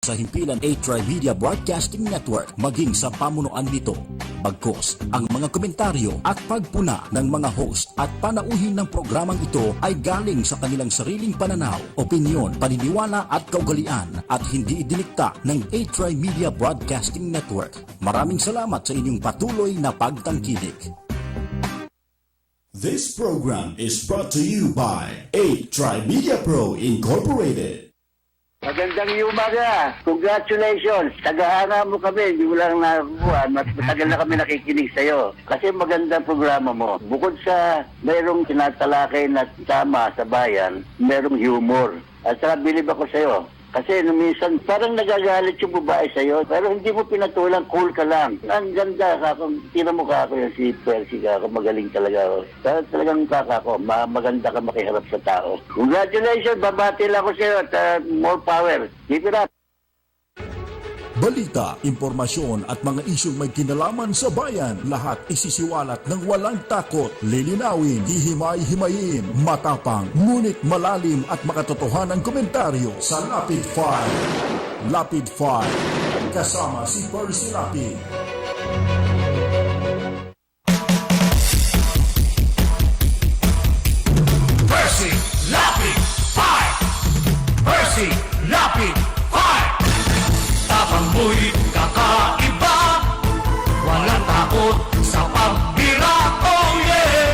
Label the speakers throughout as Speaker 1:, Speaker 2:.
Speaker 1: sa himpilan A-Trimedia Broadcasting Network maging sa pamunuan nito. Bagkus, ang mga komentaryo at pagpuna ng mga host at panauhin ng programang ito ay galing sa kanilang sariling pananaw, opinyon, paniniwala at kaugalian at hindi idinikta ng A-Trimedia Broadcasting Network. Maraming salamat sa inyong patuloy na pagtangkilik. This program is brought to you by A-Trimedia Pro Incorporated.
Speaker 2: Magandang umaga. Congratulations. Tagahanga mo kami. Hindi mo lang nakakuha. Matagal na kami nakikinig sa'yo. Kasi magandang programa mo. Bukod sa mayroong tinatalakay na tama sa bayan, mayroong humor. At saka bilib ako sa'yo. Kasi minsan parang nagagalit yung babae sa'yo, pero hindi mo pinatulang, cool ka lang. Ang ganda, tira mo ka ako yung si Percy ka, magaling talaga. Talagang kaka ko, maganda ka makiharap sa tao. Congratulations, babati lang ako sa'yo at more power. Keep it up.
Speaker 1: Balita, impormasyon at mga isyong may kinalaman sa bayan, lahat isisiwalat ng walang takot, lilinawin, hihimay-himayin, matapang, ngunit malalim at makatotohanang komentaryo sa Lapid 5. Lapid 5, kasama si Percy Lapid.
Speaker 3: Percy Lapid 5! Percy Lapid 5! Tapang mo'y kakaiba, walang takot sa pagbira. Oh yeah!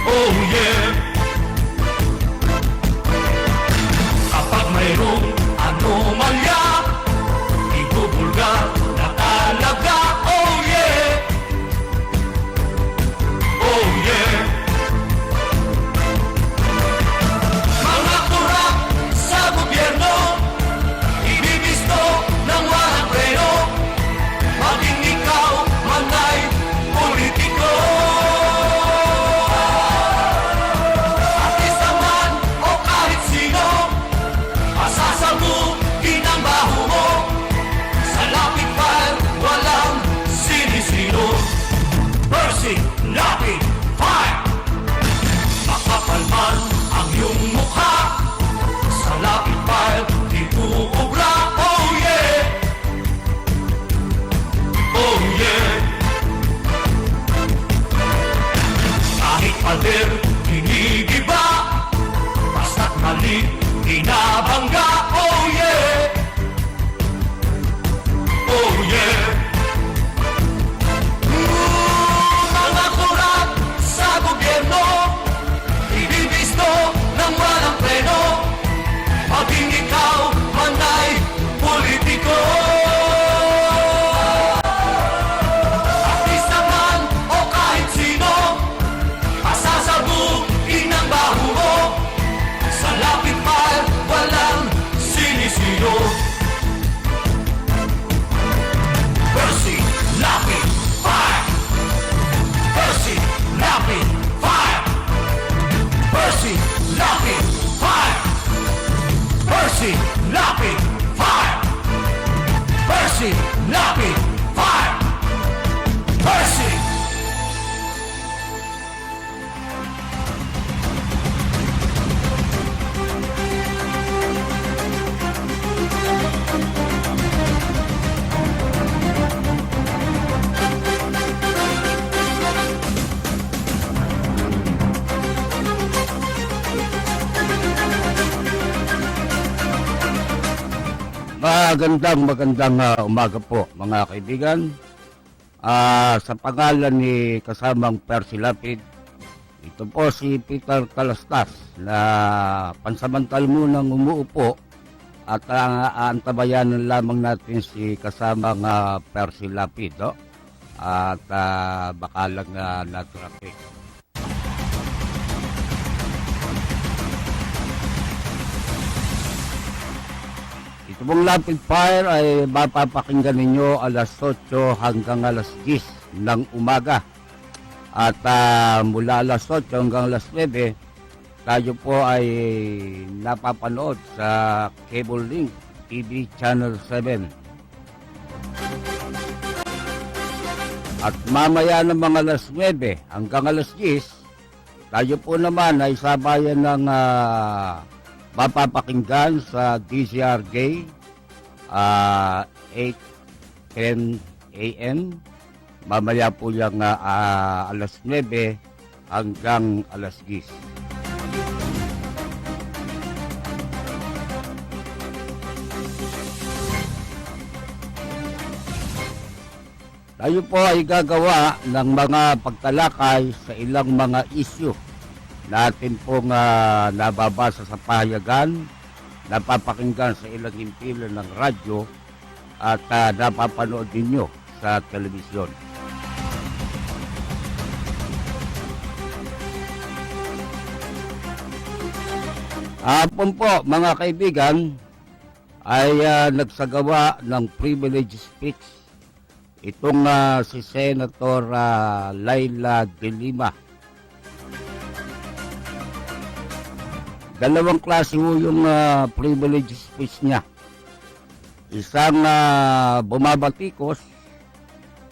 Speaker 3: Oh yeah! Kapag mayroong anomalya, ibubulgar na talaga. Oh yeah! Oh yeah! Mga kurap sa gobyerno, ibibisto ng walang preno, maging ikaw man ay politiko. Artista man o kahit sino, masasabutin ang baho mo. Sa Lapid 5, walang sinisino. Percy Lapid 5! Makapal man ang iyong mukha, sa Lapid 5, di uubra. Oh yeah! Oh yeah! Kahit pader, hinigiba, basta't mali, binabangga. Oh yeah! Oh yeah! Mga kurap sa gobyerno, ibibisto ng walang preno, maging ikaw man ay politiko. Artista man o kahit sino, masasabutin ang baho mo. Sa Lapid 5, walang sinisino. Percy Lapid 5! Percy Lapid 5! Percy Lapid 5! Percy Lapid 5! Percy Lapid 5! Percy!
Speaker 4: Magandang umaga po mga kaibigan. Sa pangalan ni kasamang Percy Lapid, ito po si Peter Calastas na pansamantal munang umuupo at aantabayanan lamang natin si kasamang Percy Lapid, no? At baka lang na-traffic. Ito pong Lapid Fire ay mapapakinggan ninyo alas 8 hanggang alas 10 ng umaga. At mula alas 8 hanggang alas 9, tayo po ay napapanood sa Cable Link TV Channel 7. At mamaya ng mga alas 9 hanggang alas 10, tayo po naman ay sabayan ng mapapakinggan sa DZRJ 8:10 a.m. Mamaya po yung alas 9 hanggang alas 10. Tayo po ay gagawa ng mga pagtalakay sa ilang mga isyu natin pong nababasa sa pahayagan, napapakinggan sa ilang himpilan ng radyo at napapanood ninyo sa telebisyon. Hapon po mga kaibigan ay nagsagawa ng privilege speech itong si Senator Laila de Lima. Dalawang klase ho yung privilege speech niya. Isang bumabatikos,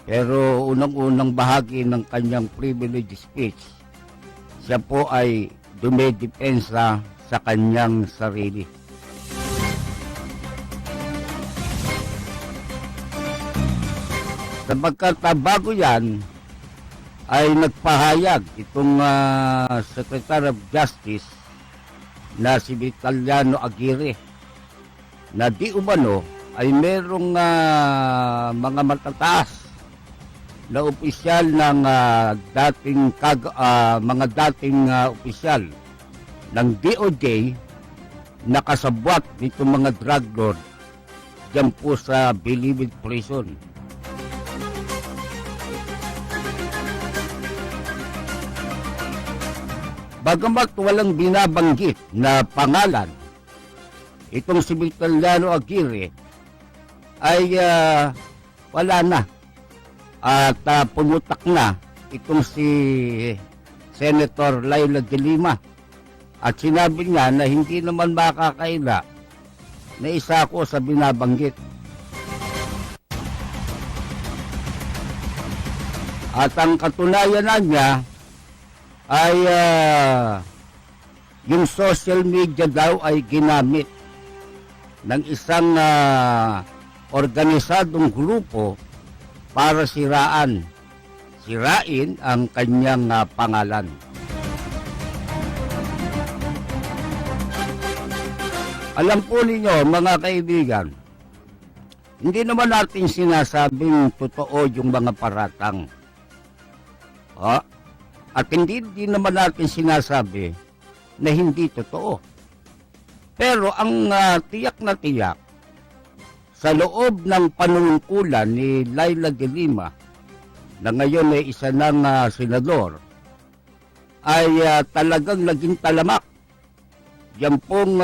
Speaker 4: pero unang-unang bahagi ng kanyang privilege speech, siya po ay dumedepensa sa kanyang sarili. Sapagkat bago yan, ay nagpahayag itong Secretary of Justice na si Vitaliano Aguirre na di umano ay merong mga matataas na opisyal ng mga dating opisyal ng DOJ na kasabwat nitong mga drug lord dyan po sa Bilibid Prison. Bagamat walang binabanggit na pangalan, itong si Vitaliano Aguirre ay wala na at pumutak na itong si Senator Laila de Lima at sinabi niya na hindi naman makakaila na isa ako sa binabanggit. At ang katunayan na niya ay yung social media daw ay ginamit ng isang organisadong grupo para sirain ang kanyang pangalan. Alam po ninyo mga kaibigan, hindi naman natin sinasabing totoo yung mga paratang. At hindi naman natin sinasabi na hindi totoo. Pero ang tiyak na tiyak, sa loob ng panunungkulan ni Laila de Lima, na ngayon ay isa ng senador, ay talagang naging talamak yan pong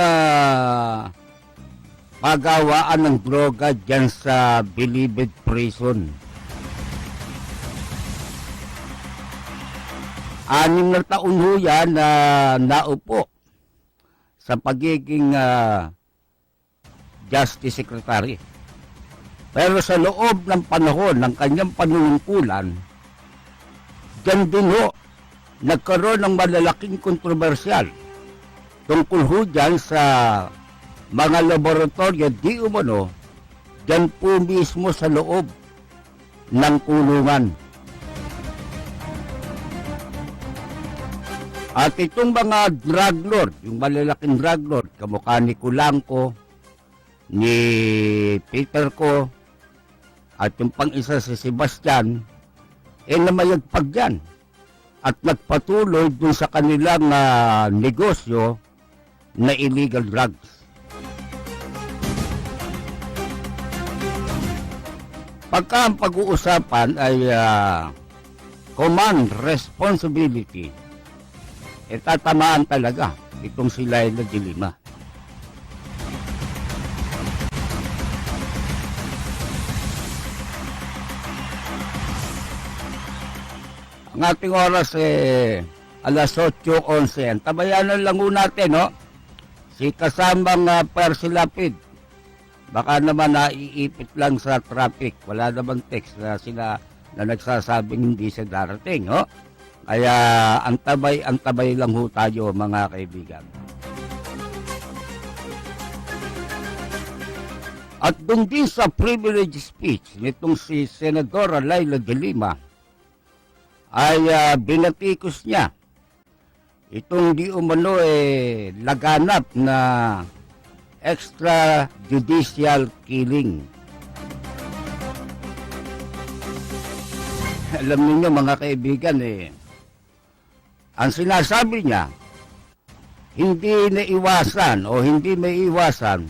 Speaker 4: pagawaan ng droga dyan sa Bilibid Prison. 6 na taon ho yan na naupo sa pagiging Justice Secretary. Pero sa loob ng panahon ng kanyang panunungkulan, dyan din ho nagkaroon ng malalaking kontrobersyal tungkol ho dyan sa mga laboratorio di umano dyan po mismo sa loob ng kulungan. At itong mga drug lord, yung malalaking drug lord, kamukha ni Kulangko, ni Peter Ko, at yung pang-isa si Sebastian, namayagpag yan. At nagpatuloy dun sa kanilang negosyo na illegal drugs. Pagka ang pag-uusapan ay command responsibility, tatamaan talaga itong si Laila de Lima. Ang ating oras alas 8:11. Tabayanan lang ho natin, no? Si kasamang Percy Lapid. Baka naman naiipit lang sa traffic. Wala naman text na sila na nagsasabing hindi siya darating, no? Kaya ang tabay lang ho tayo mga kaibigan. At doon din sa privilege speech nitong si Senadora Laila de Lima ay binatikos niya itong di umano laganap na extrajudicial killing. Alam niyo mga kaibigan, ang sinasabi niya, hindi naiwasan o hindi may iwasan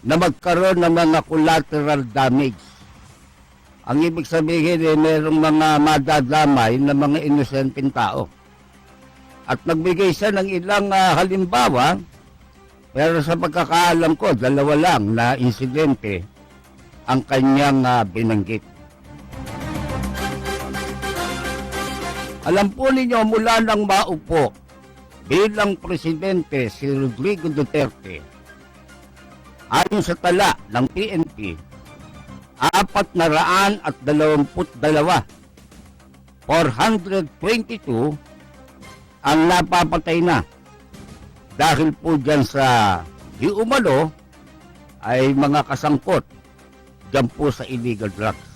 Speaker 4: na magkaroon ng mga collateral damage. Ang ibig sabihin mayroong mga madadamay na mga inosenteng tao. At nagbigay siya ng ilang halimbawa, pero sa pagkakaalam ko, 2 lang na insidente ang kanyang binanggit. Alam po ninyo, mula nang maupo bilang presidente si Rodrigo Duterte, ayon sa tala ng PNP, 422 ang napapatay na dahil po dyan sa di umano ay mga kasangkot dyan po sa illegal drugs.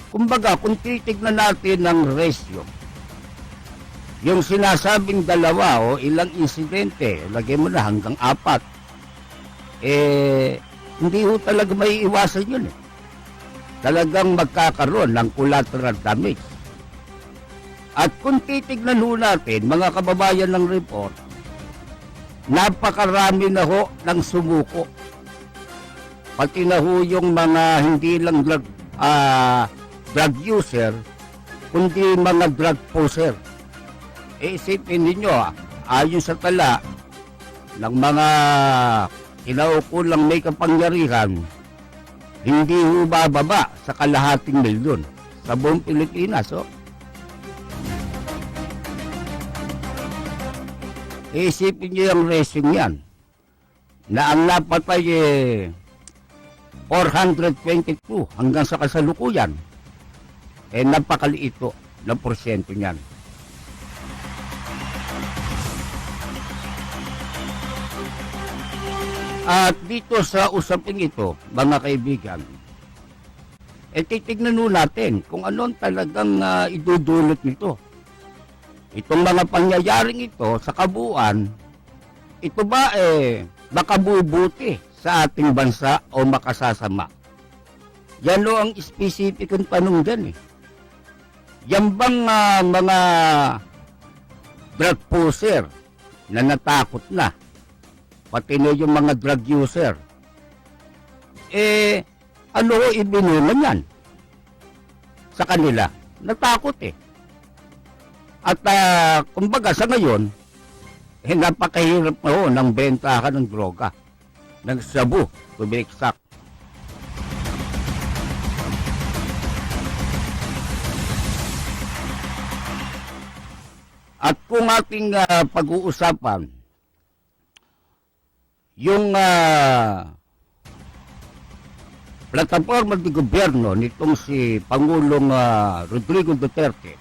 Speaker 4: Kumbaga, kung titignan natin ng ratio, yung sinasabing 2 o ilang insidente, lagay mo na hanggang 4, hindi ho talaga may iwasan yun. Talagang magkakaroon ng collateral damage. At kung titignan ho natin, mga kababayan ng report, napakarami na ho ng sumuko. Pati na ho yung mga hindi lang drug user, kundi mga drug poser. Isipin ninyo, ayon sa tala ng mga kinaukulang may kapangyarihan, hindi ho bababa sa 250,000 sa buong Pilipinas. Isipin nyo yung racing yan, na ang napatay 422 hanggang sa kasalukuyan, napakaliit po ng porsyento niyan. At dito sa usaping ito, mga kaibigan, titignan nun natin kung ano talagang idudulot nito. Itong mga pangyayaring ito sa kabuuan, ito ba makabubuti sa ating bansa o makasasama? Yan o ang specificong tanong dyan. Yan bang mga drug poser na natakot na, pati na yung mga drug user, ano ibinungan yan sa kanila? Natakot At kumbaga sa ngayon, napakahirap na ng bentahan ng droga, ng sabu, to be exact. At kung ating pag-uusapan, yung plataforma ng gobyerno nitong si Pangulong Rodrigo Duterte,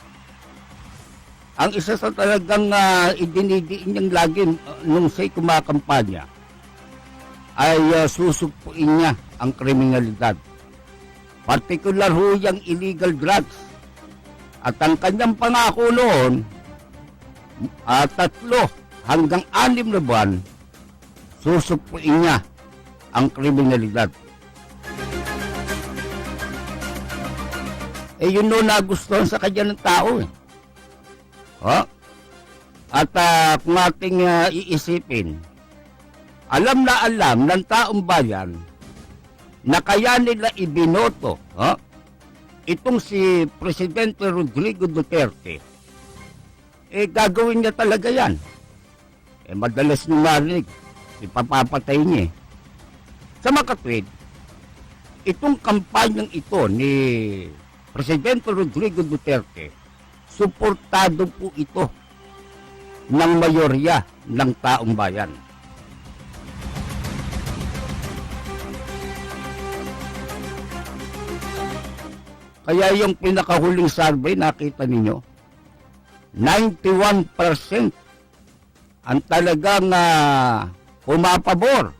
Speaker 4: ang isa sa talagang idinidiin niyang lagi nung siya'y kumakampanya ay susugpuin niya ang kriminalidad. Partikular ho yung illegal drugs. At ang kanyang pangako noon, 3 hanggang 6 na buwan, susugpuin niya ang kriminalidad. Yun no nagustuhan sa kanya ng tao At kung ating iisipin, alam na alam ng taong bayan na kaya nila ibinoto itong si Presidente Rodrigo Duterte, gagawin niya talaga yan. Madalas nyo marinig, ipapapatay niya. Sa makatwid, itong kampanyang ito ni Presidente Rodrigo Duterte, suportado po ito ng mayorya ng taong bayan. Kaya yung pinakahuling survey, nakita ninyo, 91% ang talagang pumapabor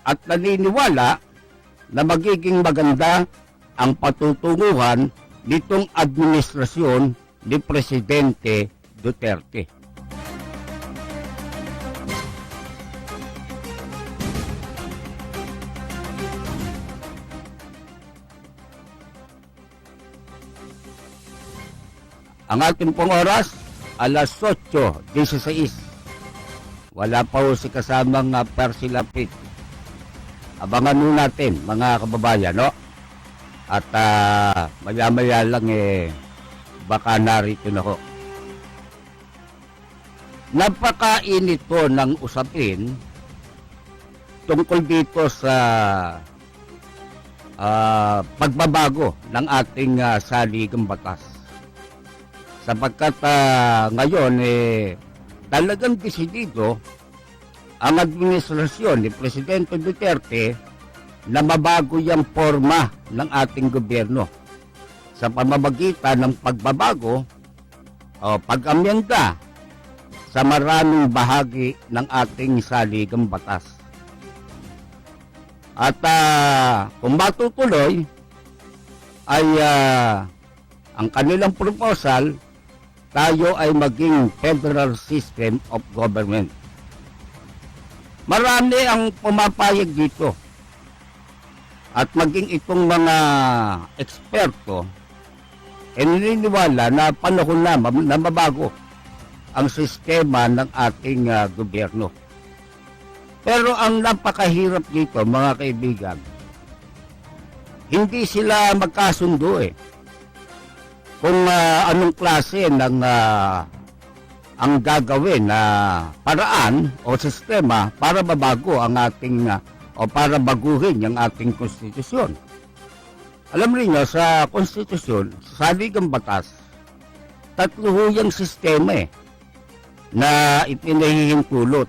Speaker 4: at naniniwala na magiging maganda ang patutunguhan nitong administrasyon ni Presidente Duterte. Ang ating pong oras, alas 8:16. Wala pa ho si kasamang Percy Lapid. Abangan ho natin, mga kababayan, no? At maya-maya lang baka narito na ho. Napakainit po ng usapin tungkol dito sa pagbabago ng ating saligang batas. Sapagkat ngayon talagang desidido ang administrasyon ni Presidente Duterte na mabago yung forma ng ating gobyerno sa pamamagitan ng pagbabago o pag-amyenda sa maraming bahagi ng ating saligang batas. At kung matutuloy ay ang kanilang proposal, tayo ay maging Federal System of Government. Marami ang pumapayag dito. At maging itong mga eksperto, naniniwala na panahon na mabago ang sistema ng ating gobyerno. Pero ang napakahirap dito, mga kaibigan, hindi sila magkasundo kung anong klase ng ang gagawin na paraan o sistema para mabago ang ating o para baguhin ang ating konstitusyon. Alam niyo sa konstitusyon, sa saligang batas, tatlo ho yung sistema na ipinahihintulot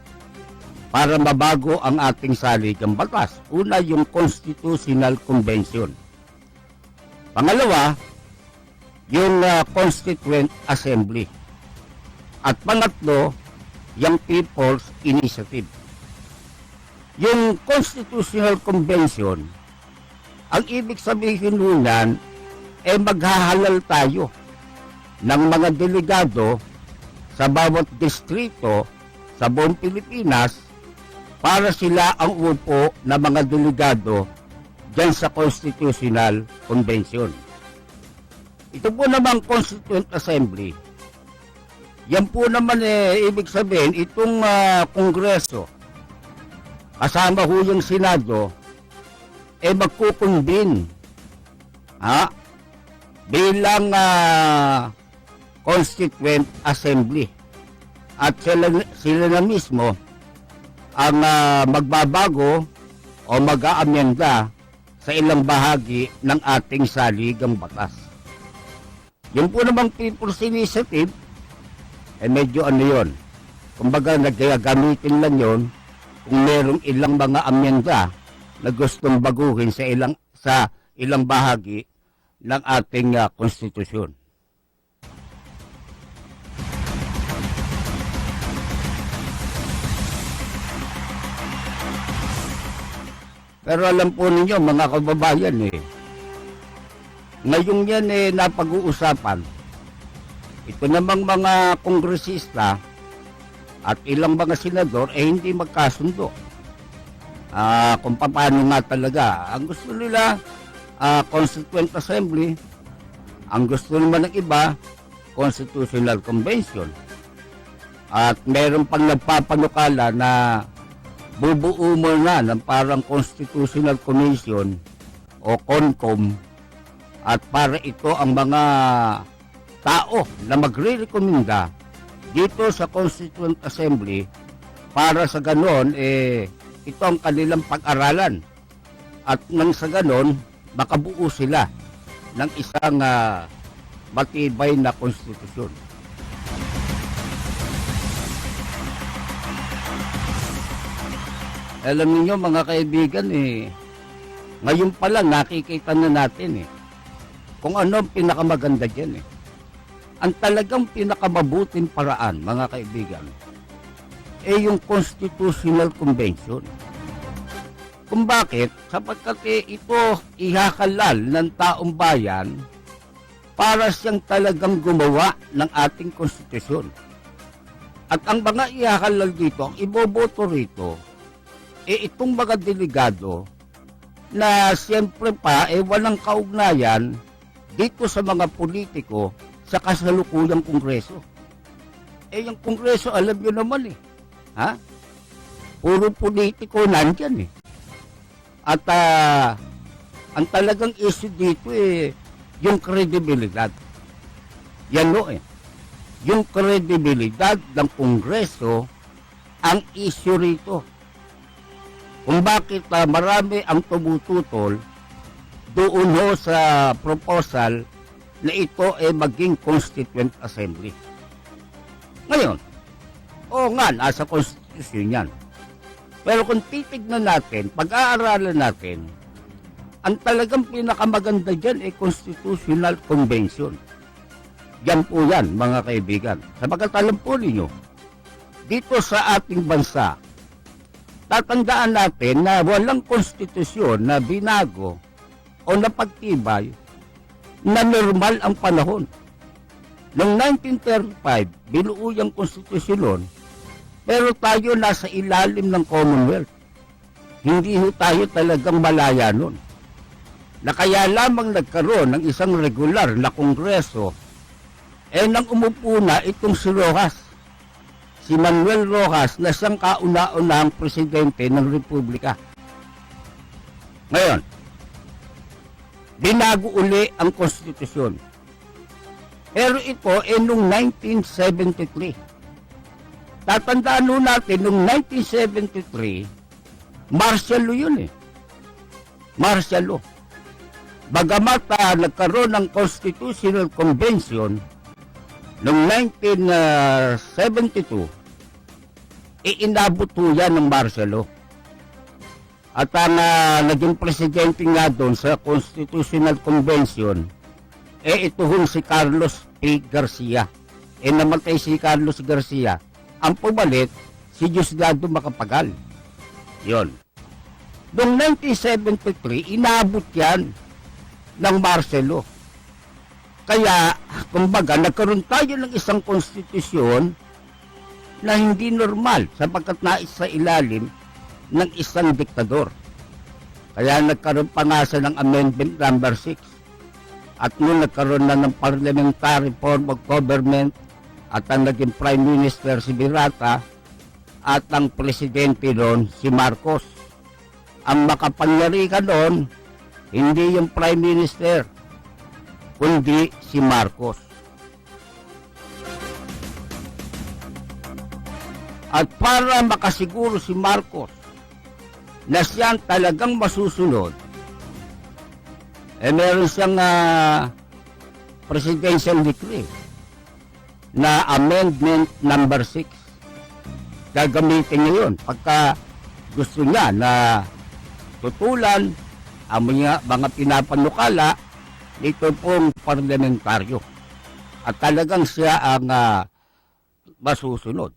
Speaker 4: para mabago ang ating saligang batas. Una, yung Constitutional Convention. Pangalawa, yung Constituent Assembly. At pangatlo, yung People's Initiative. Yung Constitutional Convention, ang ibig sabihin nunan, maghahalal tayo ng mga delegado sa bawat distrito sa buong Pilipinas para sila ang upo na mga delegado dyan sa Constitutional Convention. Ito po naman Constituent Assembly. Yan po naman ibig sabihin, itong Kongreso, kasama ho yung Senado, magkukumbin bilang Constituent Assembly. At sila na mismo ang magbabago o mag-aamyenda sa ilang bahagi ng ating saligang batas. Yung po namang People's Initiative, medyo yun. Kumbaga, nagagamitin lang yun kung merong ilang mga amyenda na gustong baguhin sa ilang bahagi ng ating konstitusyon. Pero alam po ninyo, mga kababayan, ngayon yan napag-uusapan. Ito namang mga kongresista at ilang mga senador hindi magkasundo. Kung paano nga talaga. Ang gusto nila, Constituent Assembly. Ang gusto naman ng iba, Constitutional Convention. At meron pang nagpapanukala na bubuo mo na ng parang Constitutional Commission o CONCOM at para ito ang mga tao na magre-rekomenda dito sa Constituent Assembly para sa ganon ito ang kanilang pag-aralan at nang sa ganon makabuo sila ng isang matibay na konstitusyon. Alam niyo mga kaibigan ngayon pa lang nakikita na natin kung ano ang pinakamaganda dyan Ang talagang pinakamabuting paraan mga kaibigan yung Constitutional Convention. Kung bakit? Sapagkat ito ihahalal ng taong bayan para siyang talagang gumawa ng ating konstitusyon. At ang mga ihahalal dito, ang iboboto rito, itong mga delegado na siyempre pa walang kaugnayan dito sa mga politiko sa kasalukuyang kongreso. Yung kongreso, alam nyo naman ha? Puro politiko nandyan At ang talagang issue dito yung kredibilidad. Yan yung kredibilidad ng kongreso ang issue rito. Kung bakit marami ang tumututol doon sa proposal na ito maging Constituent Assembly. Ngayon, nga, nasa Constitution yan. Pero kung titignan natin, pag-aaralan natin, ang talagang pinakamaganda dyan Constitutional Convention. Yan po yan, mga kaibigan. Sapagkat alam po ninyo, dito sa ating bansa, tatandaan natin na walang konstitusyon na binago o napagtibay na normal ang panahon. Noong 1935, binuo yung konstitusyon, pero tayo nasa ilalim ng Commonwealth. Hindi tayo talagang malaya nun. Na kaya lamang nagkaroon ng isang regular na kongreso, nang umupo na itong si Rojas. Si Manuel Rojas na siyang kauna-unahang presidente ng Republika. Ngayon, binago uli ang konstitusyon. Pero ito noong 1973. Tatandaan nun natin, noong 1973, martial law yun Martial law. Bagamat nagkaroon ng Constitutional Convention noong 1972, inabot po yan ng martial law. At ang naging presidente nga doon sa Constitutional Convention, ito si Carlos P. Garcia. Namatay si Carlos Garcia. Ang pumalit, si Diosdado Macapagal. Yon. Noong 1973, inabot yan ng martial law. Kaya, kumbaga, nagkaroon tayo ng isang konstitusyon na hindi normal sapagkat nais sa ilalim ng isang diktador. Kaya nagkaroon pa nga sa ng Amendment number 6. At nung nagkaroon na ng Parliamentary Form of Government, at ang naging Prime Minister si Birata at ang Presidente doon si Marcos. Ang makapangyarihan doon, hindi yung Prime Minister, kundi si Marcos. At para makasiguro si Marcos na siyang talagang masusunod, meron siyang presidential decree na Amendment number 6. Gagamitin ngayon pagka gusto niya na tutulan ang mga pinapanukala nito pong parlamentaryo. At talagang siya ang masusunod.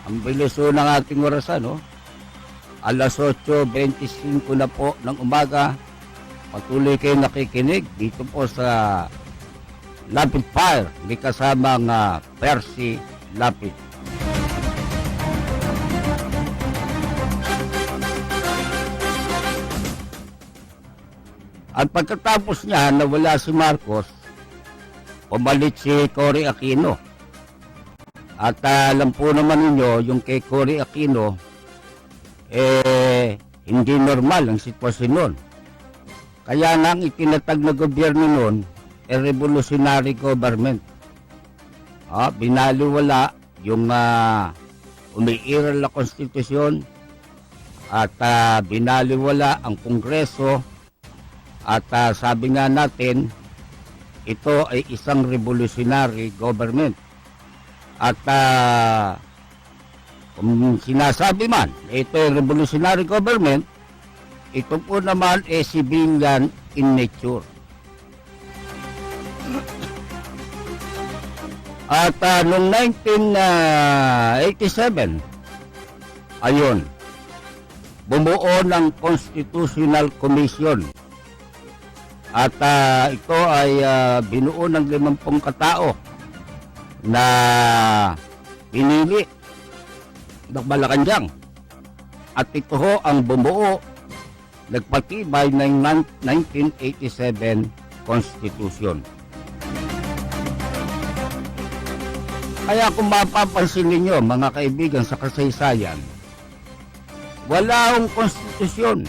Speaker 4: Ang bilis ng ating orasan, Alas 8:25 na po ng umaga. Patuloy kayo nakikinig dito po sa Lapid Fire. May kasamang Percy Lapid. At pagkatapos niya nawala si Marcos, pumalit si Cory Aquino. At alam po naman ninyo, yung kay Cory Aquino, hindi normal ang sitwasyon nun. Kaya nga ang itinatag na gobyerno nun, revolutionary government. Binaliwala yung umiiral na konstitusyon at binaliwala ang kongreso at sabi nga natin, ito ay isang revolutionary government. At kung sinasabi man, ito ay revolutionary government, ito po naman civilian in nature. At noong 1987, ayun, bumuo ng Constitutional Commission. At ito ay binuo ng 50 katao na pinili ng Malacanang. At ito ho ang bumuo, nagpatibay ng 1987 Constitution. Kaya kung mapapansin ninyo, mga kaibigan, sa kasaysayan, wala akong konstitusyon,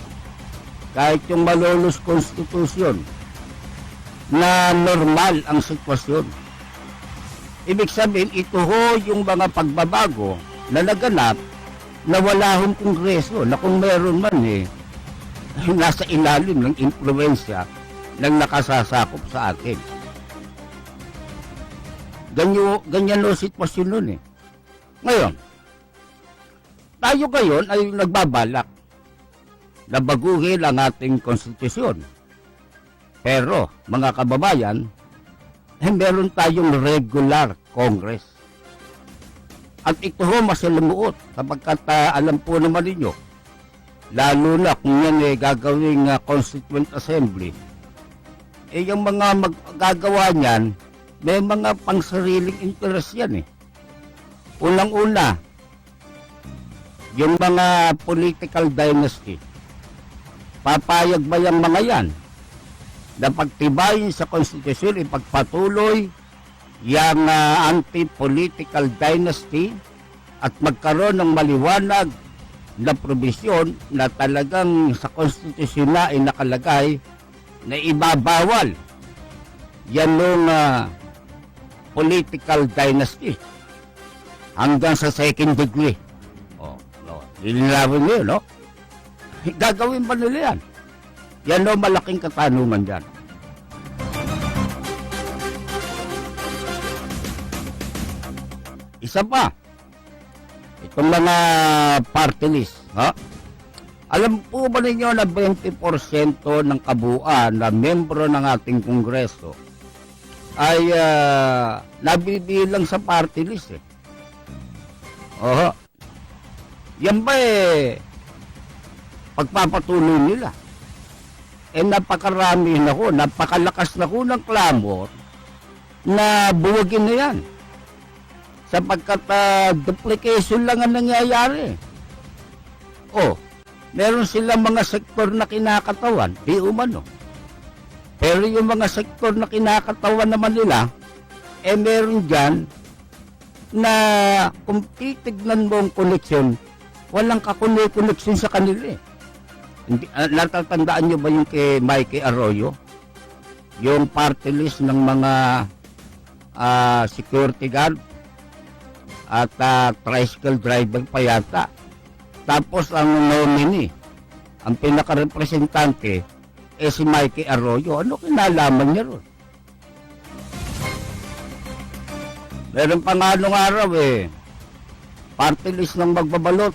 Speaker 4: kahit yung malolos konstitusyon, na normal ang sitwasyon. Ibig sabihin, ito ho yung mga pagbabago na naganap na wala hong kongreso, na kung meron man nasa ilalim ng impluwensya ng nakasasakop sa atin. Ganyan o sitwasyon nun Ngayon, tayo ngayon ay nagbabalak na baguhin ang ating konstitusyon. Pero, mga kababayan, meron tayong regular Congress. At ito ho masalimuot sapagkat alam po naman ninyo, lalo na kung yan gagawing Constituent Assembly, yung mga magagawa niyan, may mga pangsariling interest yan Unang-una, yung mga political dynasty, papayag ba yung mga yan na pagtibayin sa konstitusyon, ipagpatuloy yung anti-political dynasty at magkaroon ng maliwanag na probisyon na talagang sa konstitusyon na ay nakalagay na ibabawal yan nung political dynasty hanggang sa second degree. Lilinawin nyo, no? Gagawin ba nila yan? Yan no, malaking katanungan dyan. Isa pa, itong mga party list, alam po ba ninyo na 20% ng kabuuan na membro ng ating kongreso ay nabibilang sa party list Yan ba pagpapatuloy nila? Napakarami na ko, napakalakas na ko ng clamor na buwagin na yan. Sapagkat duplication lang ang nangyayari. Meron silang mga sektor na kinakatawan, di umano. Pero yung mga sektor na kinakatawan naman nila, meron dyan na kung titignan mo ang koneksyon, walang kakoneksyon sa kanila Natatandaan nyo ba yung kay Mikey Arroyo? Yung party list ng mga security guard at tricycle driver pa yata. Tapos ang nominee, ang pinaka-representante, si Mikey Arroyo. Ano kinalaman niya ron? Meron pa nga nung araw party list ng magbabalot.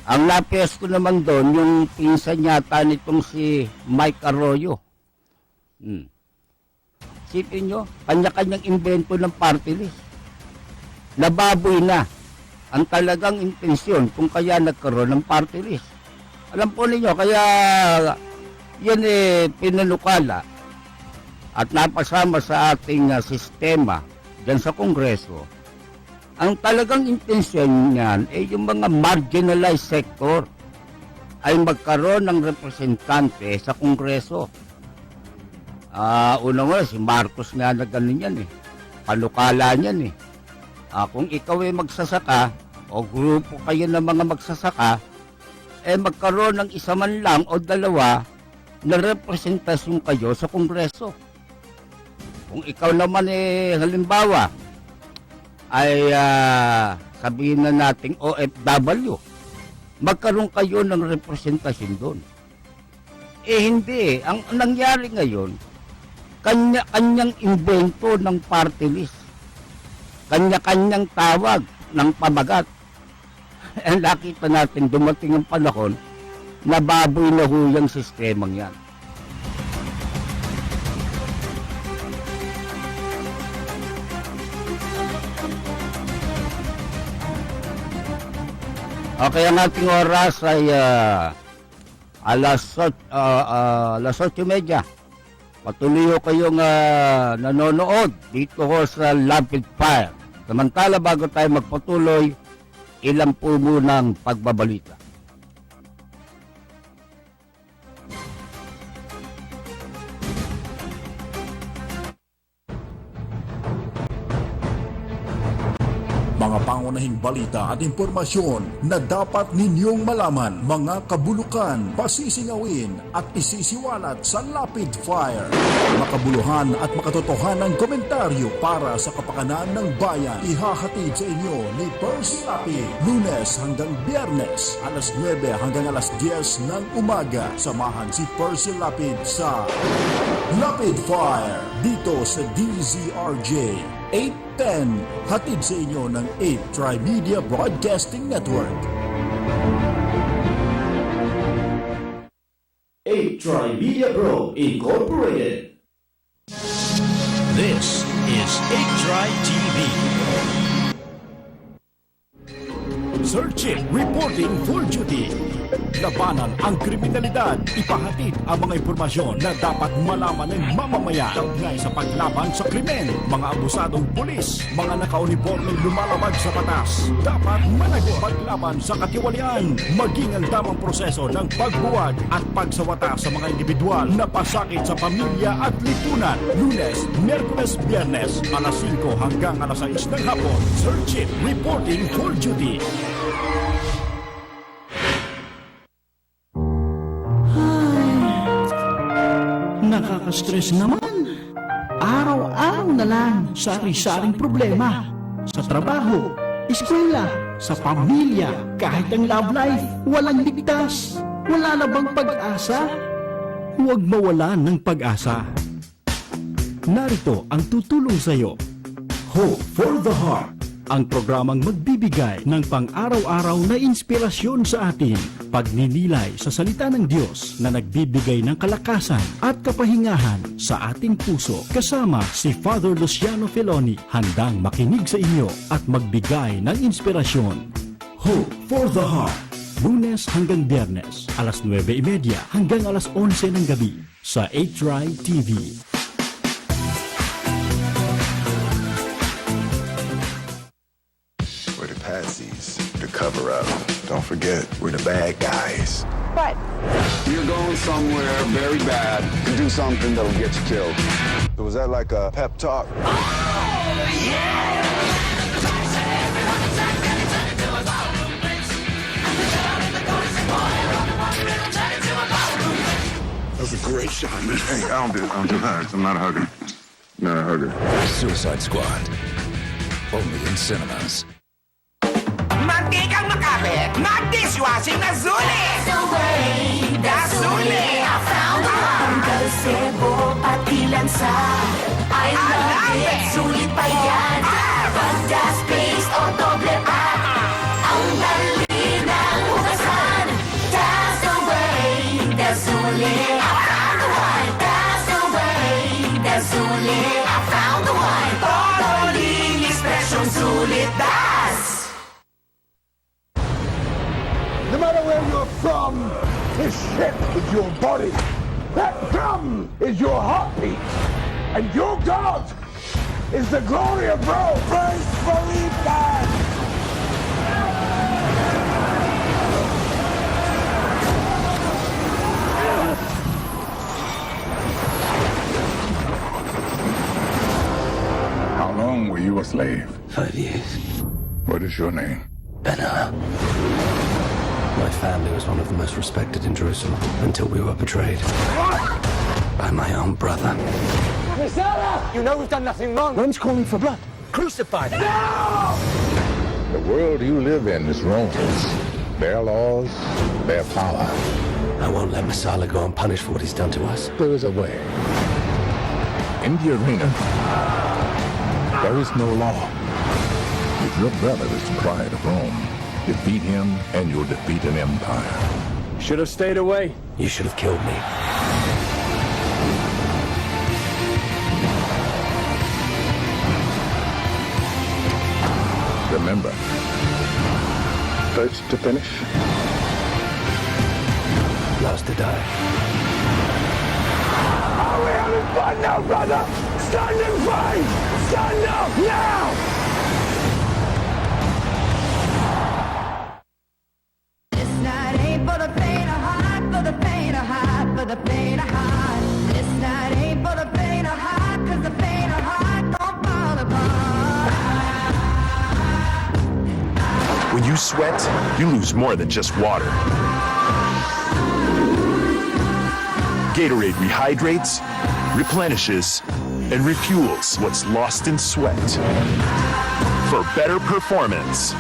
Speaker 4: Ang napiyas ko naman doon, yung pinsan yata nitong si Mike Arroyo. Sipin nyo, kanya-kanyang invento ng party list. Nababoy na ang talagang intensyon kung kaya nagkaroon ng party list. Alam po ninyo, kaya yan pinanukala at napasama sa ating sistema dyan sa Kongreso. Ang talagang intensyon niyan yung mga marginalized sector ay magkaroon ng representante sa Kongreso. Una nga, si Marcos nga na ganun yan Panukala niyan kung ikaw ay magsasaka o grupo kayo ng mga magsasaka, magkaroon ng isa man lang o dalawa na representasyon kayo sa Kongreso. Kung ikaw naman halimbawa ay sabihin na nating OFW, magkaroon kayo ng representasyon doon. Hindi. Ang nangyari ngayon, kanya-kanyang invento ng party list. Kanya-kanyang tawag ng pamagat. Nakita natin dumating ang panahon na baboy na huyang sistemang yan. Okay, ang ating oras ay alas 8:30. Patuloy ho kayong nanonood dito ho sa Rapid Fire. Samantala, bago tayo magpatuloy, ilan po munang pagbabalita.
Speaker 1: Mga pangunahing balita at impormasyon na dapat ninyong malaman, mga kabulukan, pasisingawin at isisiwalat sa Rapid Fire. Makabuluhan at makatotohanang komentaryo para sa kapakanan ng bayan. Ihahatid sa inyo ni Percy Lapid, Lunes hanggang Biyernes, alas 9 hanggang alas 10 ng umaga. Samahan si Percy Lapid sa Rapid Fire dito sa DZRJ 810, hatid sa inyo ng 8 Tri-Media Broadcasting Network.
Speaker 5: 8 Tri-Media Pro Incorporated.
Speaker 1: This is 8 Tri TV. Search It, reporting for duty. Labanan ang kriminalidad. Ipahatid ang mga impormasyon na dapat malaman ng mamamayan kaugnay sa paglaban sa krimen. Mga abusadong pulis, mga nakauniformeng lumalabag sa batas. Dapat managot paglaban sa katiwalian. Maging ang tamang proseso ng pagbuwag at pagsawata sa mga individual na pasakit sa pamilya at lipunan. Lunes, Miyerkules, Biyernes, alas 5 hanggang alas 6 ng hapon. Search It, reporting for duty.
Speaker 6: Nakaka-stress naman. Araw-araw na lang sari-saring problema. Sa trabaho, eskwela, sa pamilya, kahit ang love life, walang ligtas. Wala na bang pag-asa?
Speaker 5: Huwag mawalan ng pag-asa. Narito ang tutulong sa iyo. Hope for the Heart. Ang programang magbibigay ng pang-araw-araw na inspirasyon sa atin. Pagninilay sa salita ng Diyos na nagbibigay ng kalakasan at kapahingahan sa ating puso. Kasama si Father Luciano Feloni, handang makinig sa inyo at magbigay ng inspirasyon. Hope for the Heart. Lunes hanggang Biyernes, alas 9:30 hanggang alas 11 ng gabi sa 8 Tri TV.
Speaker 7: Patsies, the cover up. Don't forget, we're the bad guys.
Speaker 8: What?
Speaker 7: You're going somewhere very bad to do something that'll get you killed. So was that like a pep talk?
Speaker 9: That was a great shot, man.
Speaker 7: Hey, I don't do hugs. I'm not a hugger. Not a hugger.
Speaker 10: Suicide Squad. Only in cinemas.
Speaker 3: Mantikang makapit, mag-dishwashing na Zuli! Dasuli! I found one!
Speaker 11: Kalsebo, pati lansa I love it, sulit pa yan Pagdas, paste o doble pa Ang dali ng hugasan That's the way, Dasuli I found the one That's the way, Dasuli I found the one Todo linis, presyong sulit, Das!
Speaker 9: No matter where you're from, this shit is your body. That drum is your heartbeat. And your God is the glory of Rome. Praise believe that.
Speaker 7: How long were you a slave?
Speaker 10: 5 years.
Speaker 7: What is your name?
Speaker 10: Benna. My family was one of the most respected in Jerusalem until we were betrayed by my own brother.
Speaker 9: You know we've done nothing wrong.
Speaker 10: Rome's calling for blood. Crucify them.
Speaker 9: No!
Speaker 7: The world you live in is Rome. Their laws, their power.
Speaker 10: I won't let Messala go unpunished for what he's done to us.
Speaker 7: There is a way. In the arena, there is no law. If your brother is the pride of Rome, defeat him and you'll defeat an empire.
Speaker 9: Should have stayed away.
Speaker 10: You should have killed me.
Speaker 7: Remember, First to finish.
Speaker 10: Last to die.
Speaker 9: Are we having fun now, brother? Stand and fight! Stand up now!
Speaker 11: This night ain't for the faint of heart, for the faint of heart, for the faint of heart. This night ain't for the faint of heart, 'cause the faint of heart don't fall apart.
Speaker 8: When you sweat, you lose more than just water. Gatorade rehydrates, replenishes, and refuels what's lost in sweat. For better performance,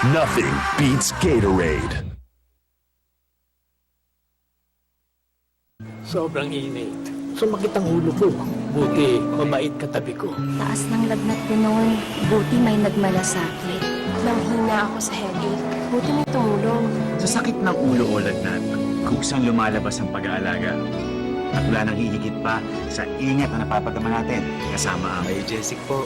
Speaker 8: nothing beats Gatorade.
Speaker 12: Sobrang init. Sumakit ang ulo ko. Buti, mabait katabi ko.
Speaker 13: Taas ng lagnat ko noon. Buti may nagmalasakit. Nanghina ako sa headache. Buti may tumulong.
Speaker 14: Sa sakit ng ulo o lagnat, kusang lumalabas ang pag-aalaga. At wala nang hihigit pa sa ingat na napapagama natin kasama ang Biogesic po.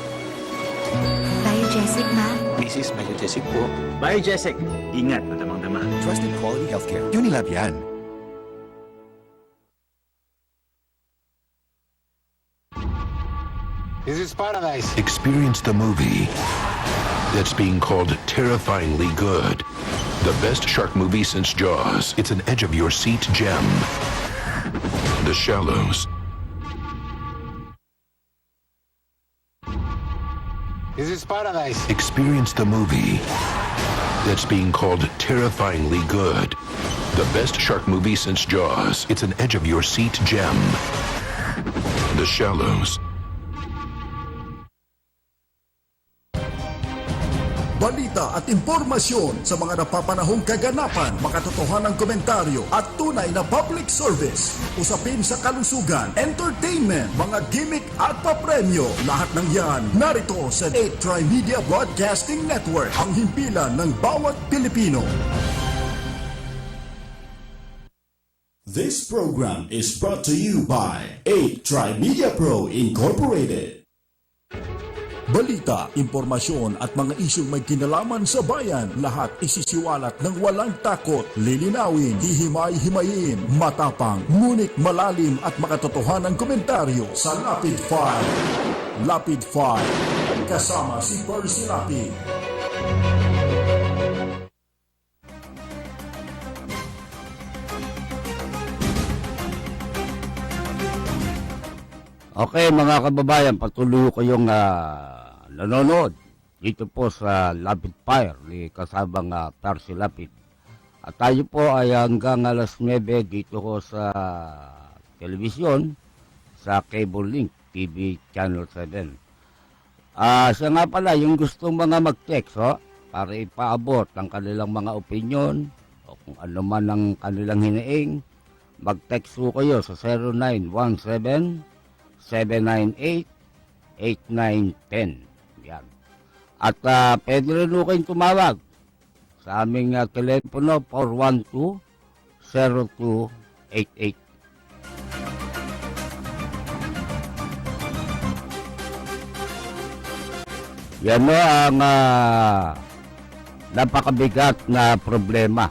Speaker 13: Biogesic, ma?
Speaker 14: Mrs. Biogesic po. Biogesic, ingat na damang-dama. Trusted quality healthcare. Unilab yan.
Speaker 9: This is paradise.
Speaker 7: Experience the movie that's being called terrifyingly good. The best shark movie since Jaws. It's an edge-of-your-seat gem. The Shallows.
Speaker 9: This is paradise.
Speaker 7: Experience the movie that's being called terrifyingly good. The best shark movie since Jaws. It's an edge-of-your-seat gem. The Shallows.
Speaker 1: Balita at impormasyon sa mga napapanahong kaganapan, makatotohanang komentaryo at tunay na public service. Usapin sa kalusugan, entertainment, mga gimmick at papremyo. Lahat ng yan narito sa 8 Tri-Media Broadcasting Network, ang himpilan ng bawat Pilipino. This program is brought to you by 8 Tri-Media Pro Incorporated. Balita, impormasyon at mga isyong may kinalaman sa bayan, lahat isisiwalat ng walang takot, lilinawin, hihimay-himayin, matapang, ngunit malalim at makatotohanang komentaryo sa Lapid 5. Lapid 5, kasama si Percy Lapid.
Speaker 4: Okay mga kababayan, patuloy ko yung nanonood dito po sa Lapid Fire ni kasabang Percy Lapid. At tayo po ay hanggang alas 9 dito ko sa telebisyon sa Cable Link TV Channel 7. Siya nga pala yung gustong mga mag-text para ipaabot ang kanilang mga opinion o kung ano man ang kanilang hiniing, mag-text po kayo sa 0917-798-8910. Yan. At pwede rin po kayong tumawag sa aming telepono 412-0288. Yan o ang napakabigat na problema.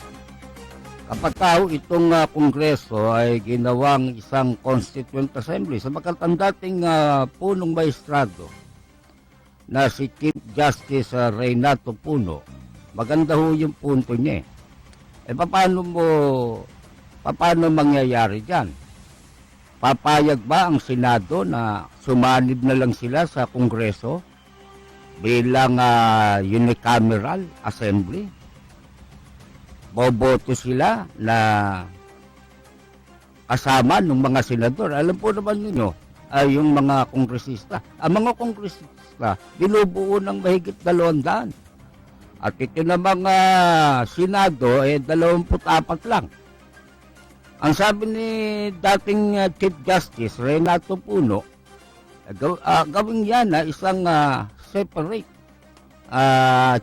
Speaker 4: Kapag tao itong kongreso ay ginawang isang Constituent Assembly, sapagkat ang dating punong maestrado na si Chief Justice Renato Puno, maganda ho yung punto niya. Paano mangyayari dyan? Papayag ba ang Senado na sumanib na lang sila sa kongreso bilang unicameral assembly? Boboto sila na kasama ng mga senador. Alam po naman ninyo, yung mga kongresista. Ang mga kongresista, binubuo ng mahigit 200. At ito namang Senado, 24 lang. Ang sabi ni dating Chief Justice Renato Puno, gawin yan na isang separate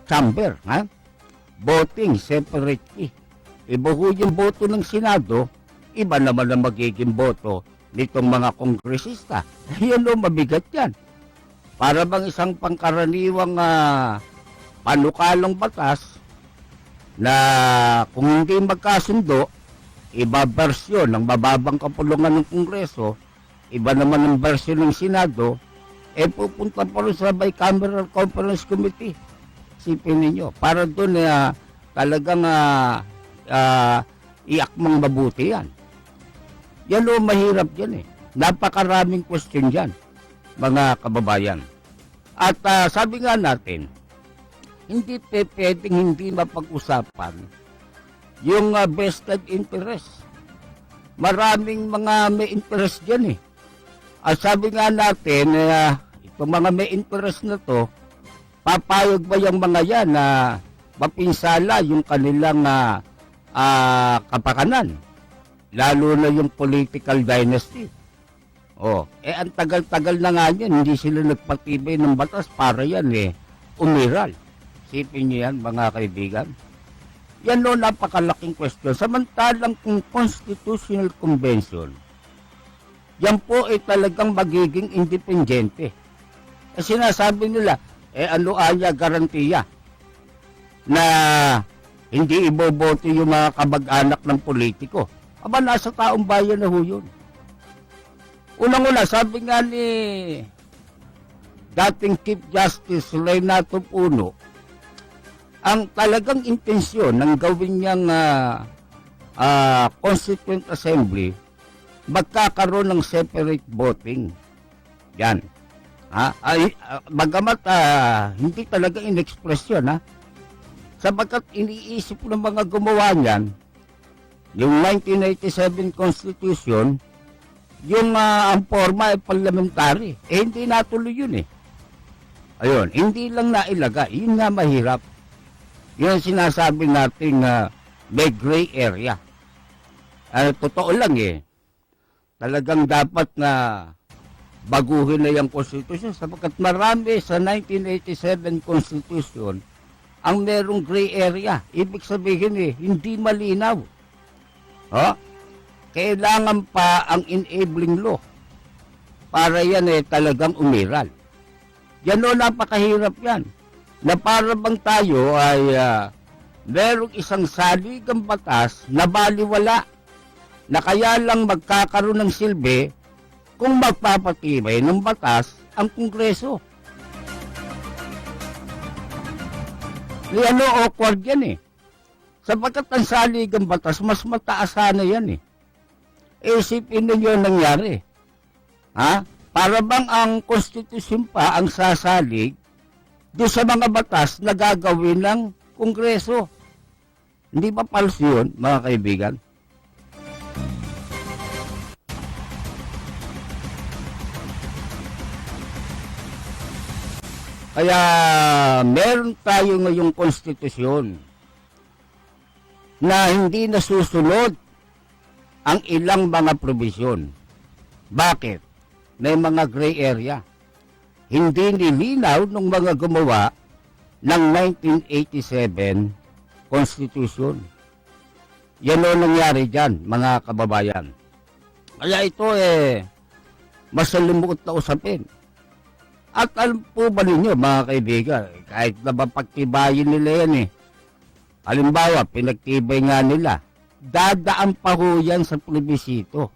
Speaker 4: chamber, voting separately. Iba ho yung boto ng Senado, iba naman ang magiging boto nitong mga kongresista. Yan o, mabigat yan. Para bang isang pangkaraniwang panukalang batas na kung hindi magkasundo, iba bersyon ng mababang kapulungan ng Kongreso, iba naman ang bersyon ng Senado, pupunta pa rin sa Bicameral Conference Committee. Isipin ninyo, para doon talagang iakmang mabuti yan. Yan o, mahirap yan Napakaraming question dyan, mga kababayan. At sabi nga natin, hindi pwedeng hindi mapag-usapan yung vested interest. Maraming mga may interest dyan At sabi nga natin, itong mga may interest na to, papayag ba yung mga yan na mapinsala yung kanilang kapakanan? Lalo na yung political dynasty. Ang tagal-tagal na nga yan, hindi sila nagpatibay ng batas para yan umiral. Sipin niyo yan, mga kaibigan. Yan napakalaking question. Samantalang kung Constitutional Convention, yan po talagang magiging independente. Sinasabi nila, ano garantiya na hindi iboboto yung mga kamag-anak ng politiko. Aba, nasa taong bayan na ho yun. Unang-una, sabi nga ni dating Chief Justice Renato Puno, ang talagang intensyon ng gawin niyang Constituent Assembly, magkakaroon ng separate voting. Yan. Bagamat hindi talaga in-express yun, sapagkat iniisip ng mga gumawa niyan, yung 1987 Constitution, yung ang forma ay parliamentary. Hindi natuloy yun Ayun, hindi lang nailagay. Yun nga mahirap. Yun ang sinasabi natin may gray area. Totoo lang talagang dapat na baguhin na yung Constitution sapagkat marami sa 1987 Constitution ang merong gray area. Ibig sabihin hindi malinaw. Kailangan pa ang enabling law para yan talagang umiral. Yan napakahirap yan. Na para bang tayo ay merong isang saligang batas na baliwala na kaya lang magkakaroon ng silbi kung magpapatibay ng batas ang Kongreso. Awkward yan sapagkat ang saligang batas mas mataas sana yan Isipin ninyo nangyari. Para bang ang konstitusyon pa ang sasalig doon sa mga batas na gagawin ng Kongreso. Hindi ba palso yun, mga kaibigan? Kaya meron tayo ngayong konstitusyon na hindi nasusunod ang ilang mga probisyon. Bakit? May mga gray area. Hindi nilinaw ng mga gumawa ng 1987 Constitution. Yan nangyari dyan, mga kababayan. Kaya ito masalimuot na usapin. At alam po ba ninyo, mga kaibigan, kahit na mapagtibayin nila yan halimbawa, pinagtibay nga nila, dadaan pa ho yan sa plebisito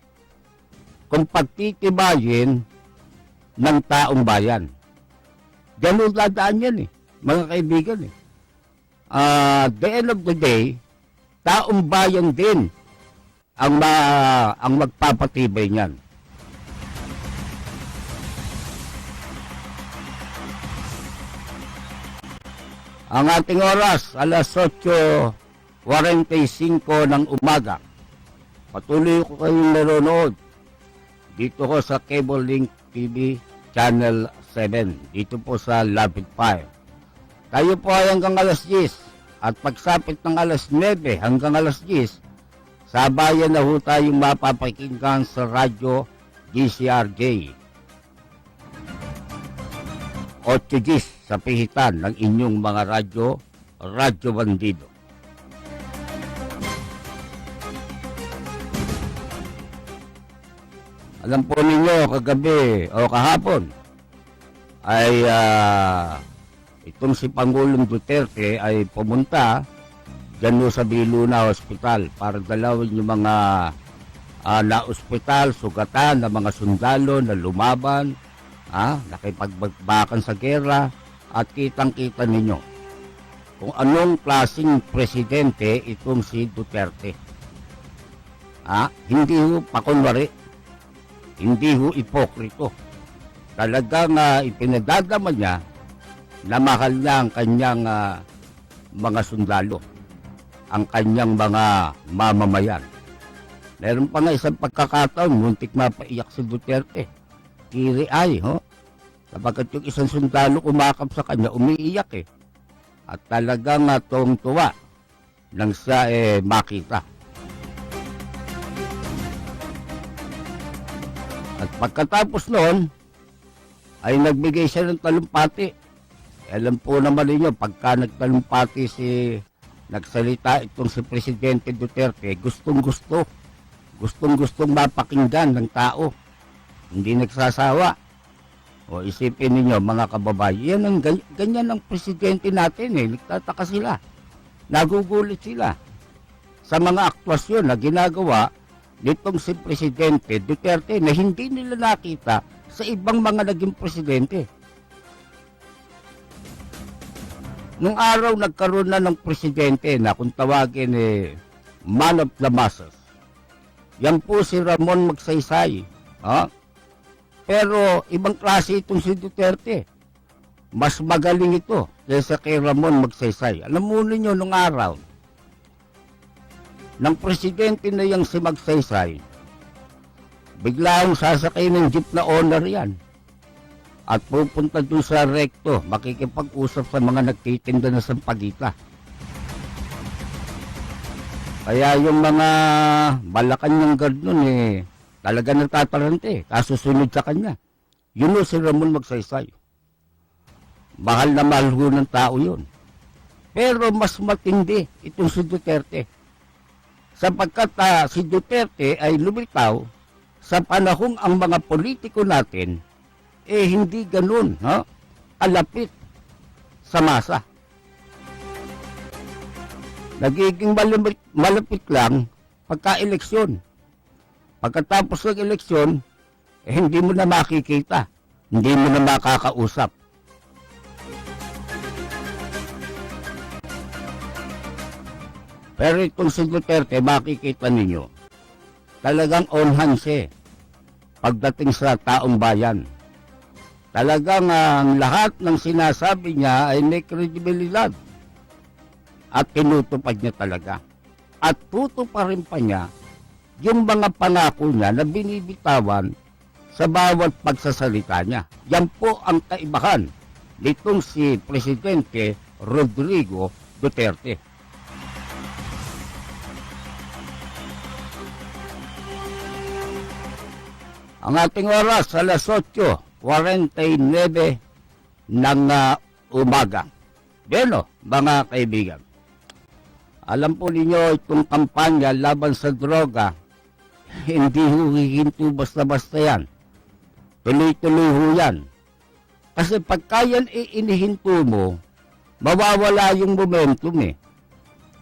Speaker 4: kung pagtitibayin ng taong bayan. Ganun dadaan yan mga kaibigan the end of the day, taong bayan din ang magpapatibay niyan. Ang ating oras, alas 8:45 ng umaga. Patuloy ko kayong nanonood dito ko sa Cable Link TV Channel 7. Dito po sa Lapid Fire. Tayo po ay hanggang alas 10. At pagsapit ng alas 9 hanggang alas 10, sabayan na ho tayong mapapakinggan sa radyo DCRJ. 8 sa pihitan ng inyong mga radyo bandido. Alam po ninyo, kagabi o kahapon ay itong si Pangulong Duterte ay pumunta dyan ho sa Biluna Hospital para dalawin yung mga na-ospital, sugatan ng mga sundalo na lumaban, nakipagbakan sa gera, at kitang-kita ninyo kung anong klaseng presidente itong si Duterte. Hindi ho pakunwari, hindi ho ipokrito. Talagang ipinadadama niya na mahal niya ang kanyang mga sundalo, ang kanyang mga mamamayan. Meron pa nga isang pagkakataon, muntik mapaiyak si Duterte. Kiri ay, Kapagkat yung isang sundalo umakap sa kanya, umiiyak eh. At talagang tuwang-tuwa nang siya makita. At pagkatapos noon, ay nagbigay siya ng talumpati. Alam po naman ninyo, pagka nagtalumpati nagsalita itong si Presidente Duterte, gustong-gustong mapakinggan ng tao. Hindi nagsasawa. O isipin ninyo mga kababayan, ganyan ang presidente natin eh. Nagtataka sila. Nagugulit sila sa mga aktwasyon na ginagawa nitong si Presidente Duterte na hindi nila nakita sa ibang mga naging presidente. Nung araw nagkaroon na ng presidente na kung tawagin man of the masses. Yan po si Ramon Magsaysay. Pero ibang klase itong si Duterte. Mas magaling ito kaysa kay Ramon Magsaysay. Alam mo ninyo nung araw, ng presidente na yang si Magsaysay, biglang sasakay ng jeep na owner yan. At pupunta dun sa rekto, makikipag-usap sa mga nagtitinda na sampagita. Kaya yung mga Malacanang guard nun talaga natatarante, kasusunod sa kanya. Yun o si Ramon Magsaysay. Mahal na mahal ho ng tao yun. Pero mas matindi itong si Duterte. Sapagkat si Duterte ay lumitaw sa panahong ang mga politiko natin hindi ganun, kalapit sa masa. Nagiging malapit lang pagka-eleksyon. Pagkatapos ng eleksyon, hindi mo na makikita, hindi mo na makakausap. Pero itong si Duterte, makikita ninyo, talagang on hands pagdating sa taong bayan. Talagang ang lahat ng sinasabi niya ay may kredibilidad. At tinutupad niya talaga. At tutuparin pa niya yung mga pangako niya na binibitawan sa bawat pagsasalita niya. Yan po ang kaibahan nitong si Presidente Rodrigo Duterte. Ang ating oras, alas 8:49 ng umaga. Beno, mga kaibigan. Alam po ninyo itong kampanya laban sa droga, hindi huhihinto basta-basta yan. Tuloy-tuloy ho yan. Kasi pagka yan inihinto mo, mawawala yung momentum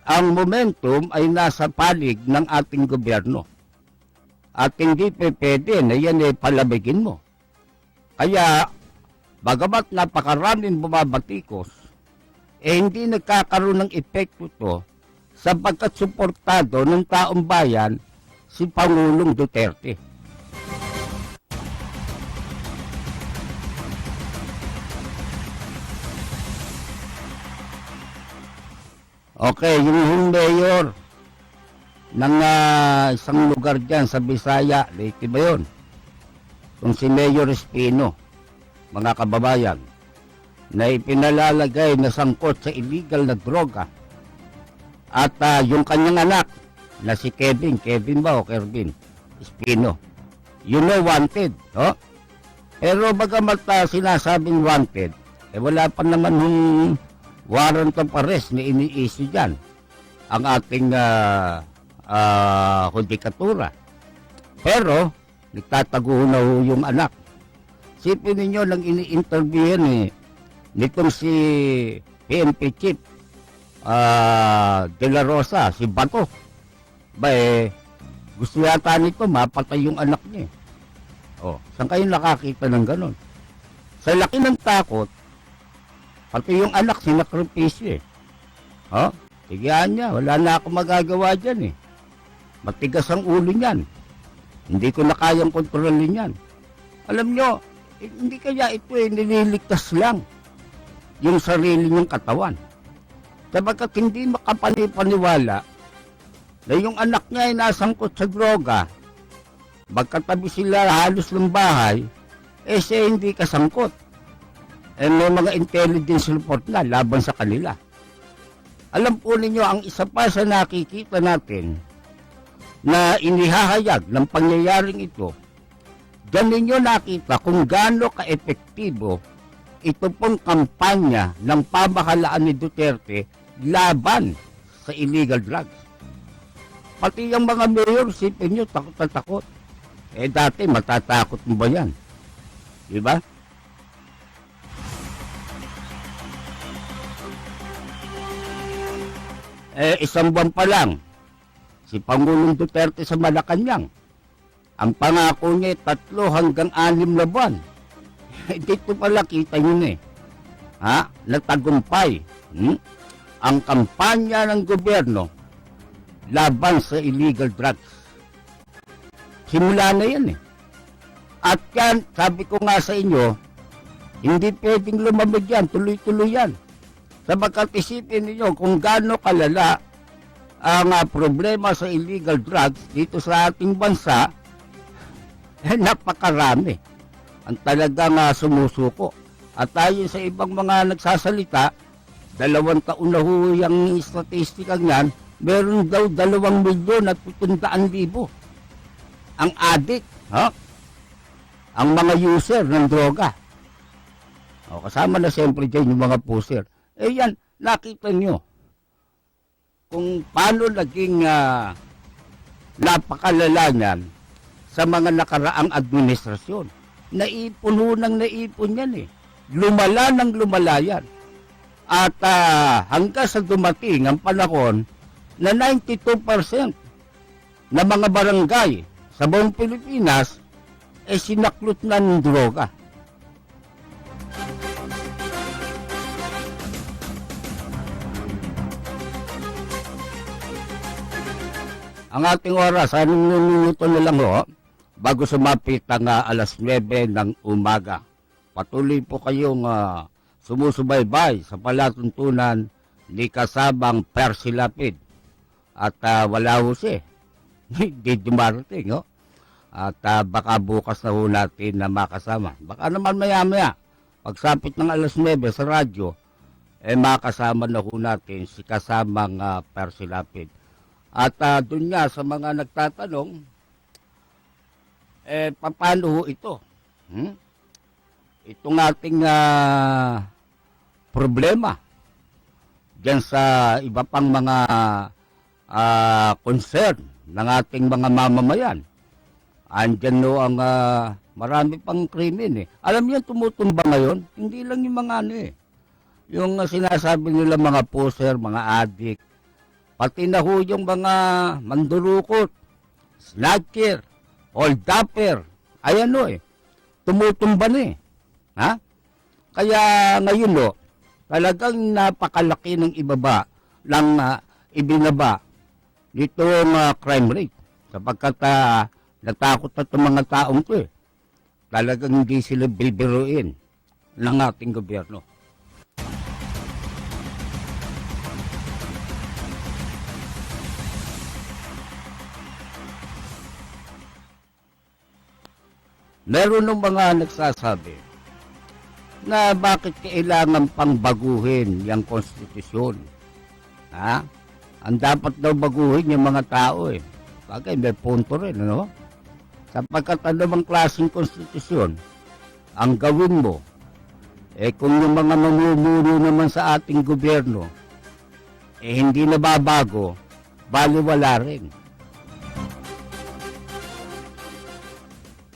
Speaker 4: Ang momentum ay nasa palig ng ating gobyerno. At hindi pwede na yan palabigin mo. Kaya, bagamat napakaraming bumabatikos, hindi nagkakaroon ng epekto to sapagkat suportado ng taong bayan si Pangulong Duterte. Okay, yung mayor ng isang lugar dyan sa Bisaya, Leyte ba yun? Kung si Mayor Espino, mga kababayan, na ipinalalagay na sangkot sa illegal na droga. At yung kanyang anak, na si Kevin ba o Kervin Espino, wanted. Pero bagamat sinasabing wanted, wala pa naman yung warrant of arrest na ini-issue dyan ang ating hudikatura. Pero nagtatago na yung anak. Sipin ninyo lang ini-interview nitong si PNP chief De La Rosa, si Bato. Gusto yata nito mapatay yung anak niya. Saan kayo nakakita ng ganon? Sa laki ng takot, pati yung anak sinakripisyo Tigihan niya, wala na ako magagawa dyan Matigas ang ulo niyan. Hindi ko na kayang kontrolin yan. Alam nyo, hindi kaya ito nililigtas lang yung sarili niyang katawan. Sabagkat hindi makapaniwala na yung anak niya ay nasangkot sa droga, magkatabi sila halos ng bahay, siya hindi kasangkot. May mga intelligence report na laban sa kanila. Alam po ninyo, ang isa pa sa nakikita natin na inihahayag ng pangyayaring ito, diyan ninyo nakita kung gaano ka-epektibo ito pong kampanya ng pamahalaan ni Duterte laban sa illegal drugs. Pati yung mga mayor, sipin nyo, takot na takot. Dati, matatakot mo ba yan? Diba? Isang buwan pa lang, si Pangulong Duterte sa Malacanang, ang pangako niya 3 hanggang 6 na buwan. Dito pala kita nyo natagumpay ang kampanya ng gobyerno laban sa illegal drugs. Simula na yan At yan, sabi ko nga sa inyo, hindi pwedeng lumamig yan, tuloy-tuloy yan. Sabagkat isipin ninyo kung gaano kalala ang problema sa illegal drugs dito sa ating bansa, napakarami ang talagang sumusuko. At ayon sa ibang mga nagsasalita, 2 taon na yung statistikang yan, meron daw 2,700,000 ang addict, ang mga user ng droga. Kasama na siyempre dyan yung mga puser. Yan, nakita nyo kung paano naging napakalala niyan sa mga nakaraang administrasyon. Naipon yan Lumala ng lumala yan. At hanggang sa dumating ang panahon na 92% na mga barangay sa buong Pilipinas sinaklot na ng droga. Ang ating oras, 6 minuto na lang bago sumapit ang 9:00 ng umaga. Patuloy po kayong sumusubaybay sa palatuntunan ni kasabang Percy Lapid. At wala siya. Hindi dumarating. At baka bukas na natin na makasama. Baka naman maya-maya, pagsapit ng 9:00 sa radyo, makasama na natin si kasamang Percy Lapid. At doon nga sa mga nagtatanong, paano ito? Itong ating problema dyan sa iba pang mga concern ng ating mga mamamayan. Andyan ang marami pang krimen Alam niyo, tumutumba ngayon, hindi lang yung mga yung sinasabi nila mga poser, mga adik, pati na yung mga mandurukot, snatcher, hold-upper, ayan tumutumba Kaya ngayon talagang napakalaki ng ibaba lang ibinaba nitong crime rate. Sapagkat natakot na itong mga taong talagang hindi sila bibiruin ng ating gobyerno. Meron ng mga nagsasabi na bakit kailangan pang baguhin yung konstitusyon. Ang dapat daw baguhin yung mga tao Bagay, may punto rin, Sapagkat anumang klaseng konstitusyon ang gawin mo, kung yung mga mamumuno naman sa ating gobyerno, hindi nababago, baliwala rin.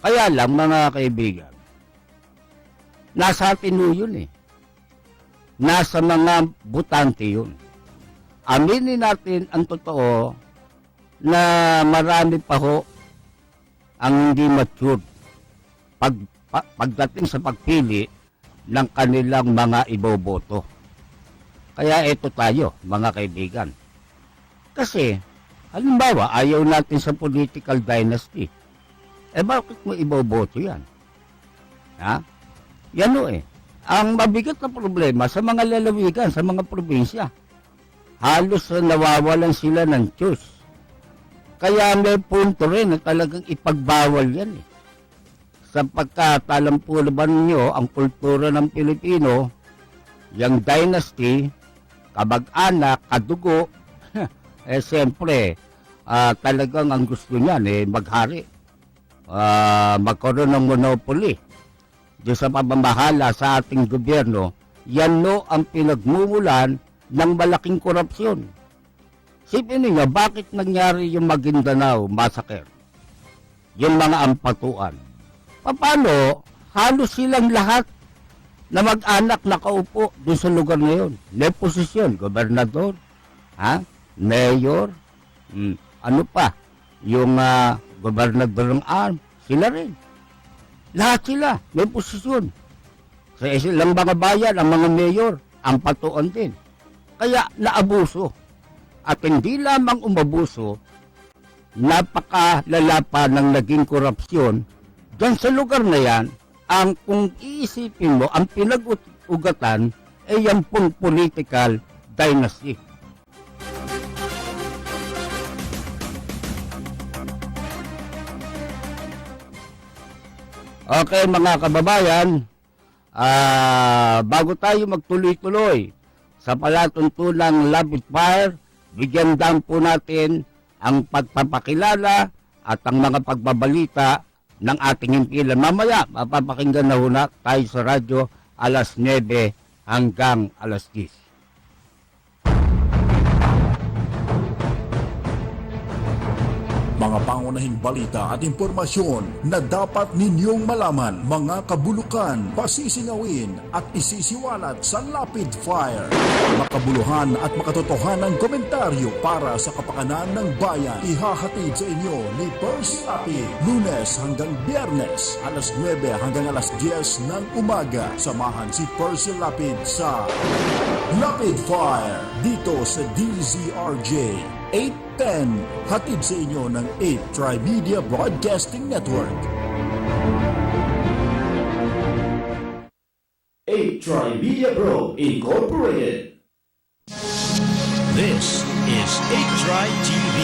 Speaker 4: Kaya lang, mga kaibigan, nasa atin yun Nasa mga butante yun. aminin natin ang totoo na marami pa ho ang hindi mature pagdating sa pagpili ng kanilang mga iboboto. Kaya ito tayo, mga kaibigan. Kasi, halimbawa, ayaw natin sa political dynasty. Bakit mo iboboto yan? Ha? Yan o Ang mabigat na problema sa mga lalawigan, sa mga probinsya, halos nawawalan sila ng choice. Kaya may punto rin na talagang ipagbawal yan Sapagkat alam po naman ninyo, ang kultura ng Pilipino, yung dynasty, kabag-anak, kadugo, siyempre, talagang ang gusto niyan maghari. Magkaroon ng monopoly doon sa pamamahala sa ating gobyerno. Yan ang pinagmumulan ng malaking korupsyon. Sipin niyo, bakit nangyari yung Maguindanao massacre? Yung mga ampatuan. Paano? Halos silang lahat na mag-anak nakaupo doon sa lugar na yun. May posisyon, gobernador, mayor, ano pa, yung gobernador ng ARM, sila rin. Lahat sila, may posisyon. Sa ilang mga bayan, ang mga mayor, ang patuan din. Kaya naabuso. At hindi lamang umabuso, napakalala pa ng naging korupsyon. Diyan sa lugar na yan, ang kung iisipin mo, ang pinag-ugatan ay yung pong political dynasty. Okay mga kababayan, bago tayo magtuloy-tuloy sa palatuntunang Rapid Fire, bigyan daan po natin ang pagpapakilala at ang mga pagbabalita ng ating himpilan. Mamaya, mapapakinggan na tayo sa radyo alas 9 hanggang alas 10.
Speaker 1: Mga pangunahing balita at impormasyon na dapat ninyong malaman, mga kabulukan, pasisingawin at isisiwalat sa Rapid Fire. Makabuluhan at makatotohanang komentaryo para sa kapakanan ng bayan. Ihahatid sa inyo ni Percy Lapid, Lunes hanggang Biyernes, alas 9 hanggang alas 10 ng umaga. Samahan si Percy Lapid sa Rapid Fire dito sa DZRJ 810, hatid sa inyo ng 8 Trimedia Broadcasting Network.
Speaker 5: 8 Trimedia Pro Incorporated.
Speaker 3: This is 8 Tri TV.